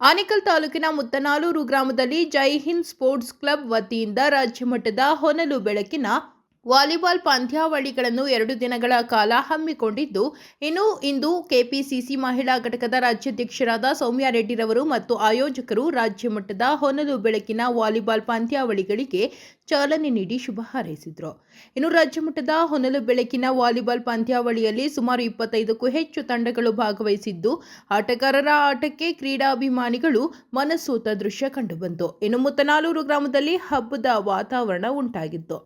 ಆನೇಕಲ್ ತಾಲೂಕಿನ ಮುತ್ತನಾಳೂರು ಗ್ರಾಮದಲ್ಲಿ ಜೈ Hind sports club ವತಿಯಿಂದ ರಾಜ್ಯ ಮಟ್ಟದ ಹೊನಲು ಬೆಳಕಿನ ವಾಲಿಬಾಲ್ ಪಂದ್ಯಾವಳಿಗಳನ್ನು 2 ದಿನಗಳ ಕಾಲ ಹಮ್ಮಿಕೊಂಡಿದ್ದು, ಇಂದು ಕೆಪಿಸಿಸಿ ಮಹಿಳಾ ಘಟಕದ ರಾಜ್ಯಾಧ್ಯಕ್ಷರಾದ ಸೌಮ್ಯ ರೆಡ್ಡಿರವರು ಮತ್ತು ಆಯೋಜಕರು ರಾಜ್ಯ ಮಟ್ಟದ ಹೊನಲು ಬೆಳಕಿನ ವಾಲಿಬಾಲ್ ಪಂದ್ಯಾವಳಿಗಳಿಗೆ ಚಾಲನೆ ನೀಡಿ ಶುಭ ಹಾರೈಸಿದರು. ರಾಜ್ಯ ಮಟ್ಟದ ಹೊನಲು ಬೆಳಕಿನ ವಾಲಿಬಾಲ್ ಪಂದ್ಯಾವಳಿಯಲ್ಲಿ ಸುಮಾರು 25ಕ್ಕೂ ಹೆಚ್ಚು ತಂಡಗಳು ಭಾಗವಹಿಸಿದ್ದು, ಆಟಗಾರರ ಆಟಕ್ಕೆ ಕ್ರೀಡಾಭಿಮಾನಿಗಳು ಮನಸೋತ ದೃಶ್ಯ ಕಂಡುಬಂತು. ಮುತ್ತನಾಳೂರು ಗ್ರಾಮದಲ್ಲಿ ಹಬ್ಬದ ವಾತಾವರಣ ಉಂಟಾಗಿತ್ತು.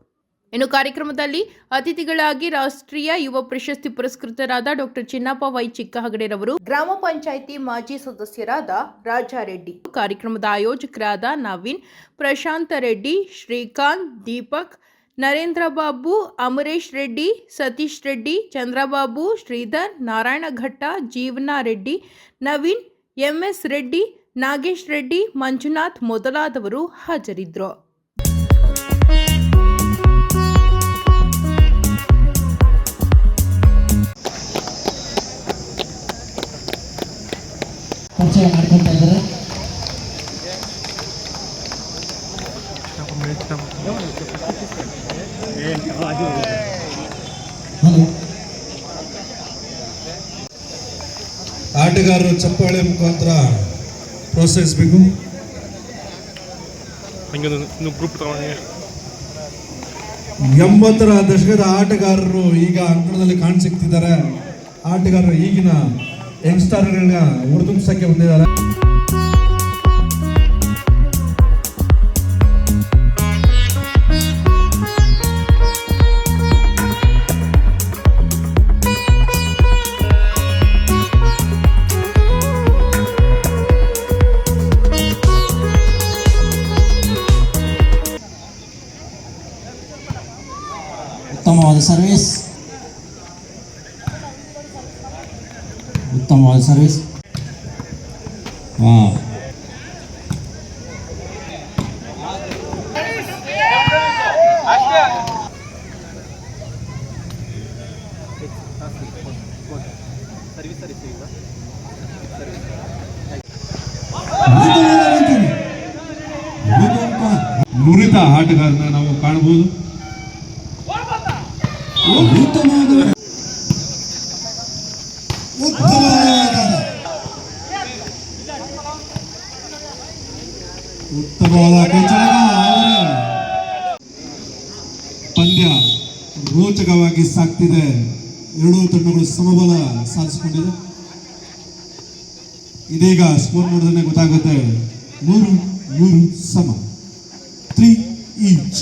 ಕಾರ್ಯಕ್ರಮದಲ್ಲಿ ಅತಿಥಿಗಳಾಗಿ ರಾಷ್ಟ್ರೀಯ ಯುವ ಪ್ರಶಸ್ತಿ ಪುರಸ್ಕೃತರಾದ ಡಾಕ್ಟರ್ ಚಿನ್ನಪ್ಪ ವೈ ಚಿಕ್ಕಹಗಡೆರವರು, ಗ್ರಾಮ ಪಂಚಾಯಿತಿ ಮಾಜಿ ಸದಸ್ಯರಾದ ರಾಜಾರೆಡ್ಡಿ, ಕಾರ್ಯಕ್ರಮದ ಆಯೋಜಕರಾದ ನವೀನ್, ಪ್ರಶಾಂತ ರೆಡ್ಡಿ, ಶ್ರೀಕಾಂತ್, ದೀಪಕ್, ನರೇಂದ್ರ ಬಾಬು, ಅಮರೇಶ್ ರೆಡ್ಡಿ, ಸತೀಶ್ ರೆಡ್ಡಿ, ಚಂದ್ರಬಾಬು, ಶ್ರೀಧರ್, ನಾರಾಯಣ ಘಟ್ಟ, ಜೀವನ ರೆಡ್ಡಿ, ನವೀನ್, ಎಂಎಸ್ ರೆಡ್ಡಿ, ನಾಗೇಶ್ ರೆಡ್ಡಿ, ಮಂಜುನಾಥ್ ಮೊದಲಾದವರು ಹಾಜರಿದ್ದರು. ಪರಿಚಯ ಮಾಡ್ಕೊಳ್ತಾ ಇದ್ದಾರೆ. ಆಟಗಾರರು ಚಪ್ಪಾಳೆ ಮುಖಾಂತರ ಪ್ರೋತ್ಸಾಹಿಸಬೇಕು. 80ರ ದಶಕದ ಆಟಗಾರರು ಈಗ ಅಂಕಣದಲ್ಲಿ ಕಾಣಸಿಗ್ತಿದ್ದಾರೆ. ಆಟಗಾರರು ಈಗಿನ ಯಂಗ್ಸ್ಟರ್ಗಳನ್ನ ಹುರಿದುಂಬಿಸಕ್ಕೆ ಬಂದಿದ್ದಾರೆ. ಉತ್ತಮವಾದ ಸರ್ವಿಸ್. ನುರಿತ ಆಟಗಾರನ ನಾವು ಕಾಣಬಹುದು. ಉತ್ತಮವಾದ ಪಂದ್ಯ ರೋಚಕವಾಗಿ ಸಾಗ್ತಿದೆ. ಎರಡೂ ತಂಡಗಳು ಸಮಬಲ ಸಾಧಿಸಿಕೊಂಡಿದೆ. ಇದೀಗ ಸ್ಕೋರ್ ನೋಡಿದ್ರೆ ಗೊತ್ತಾಗುತ್ತೆ. 3 ಸಮ, 3 ಈಚ್.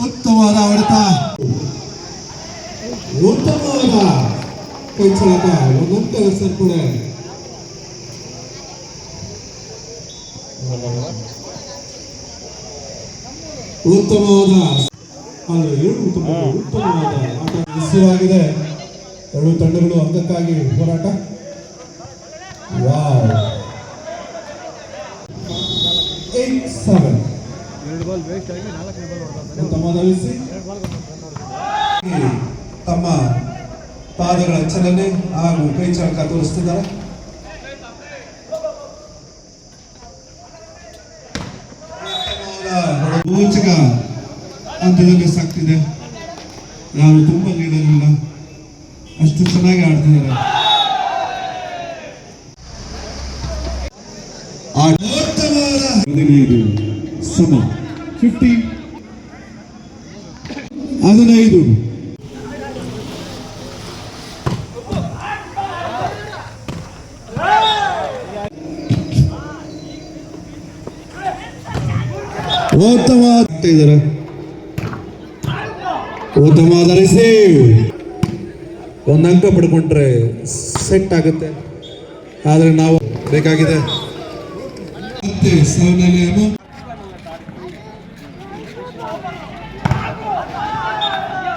ಉತ್ತಮವಾದ ಹೊಡೆತ, ಉತ್ತಮವಾದ ಕೈಚಳಕ, ಒಂದಂಕ ಸೇರ್ಪಡೆ. ಉತ್ತಮವಾದ ಆಟ ವಿಷಯವಾಗಿದೆ. ಎರಡು ತಂಡಗಳು ಅಂಕಕ್ಕಾಗಿ ಹೋರಾಟ. ವಾವ್, 8-7. ಉತ್ತಮವಾದ ವಿಸಿ. ತಮ್ಮ ಪಾದಗಳ ಚಲನೆ ಹಾಗೂ ಕೈ ಚಳಕ ತೋರಿಸ್ತಿದ್ದಾರೆ. ರೋಚಕ ಹಂತದಲ್ಲಿ ಸಾಕ್ತಿದೆ. ಯಾರು ತುಂಬಾ ಲೀಡರಿಲ್ಲ, ಅಷ್ಟು ಚೆನ್ನಾಗಿ ಆಡ್ತಿದ್ದಾರೆ. ಸಮ 15. ಉತ್ತಮವಾದ ರಿಸೀವ್. ಒಂದು ಅಂಕ ಪಡ್ಕೊಂಡ್ರೆ ಸೆಟ್ ಆಗುತ್ತೆ. ಆದರೆ ನಾವು ಬೇಕಾಗಿದೆ ಮತ್ತೆ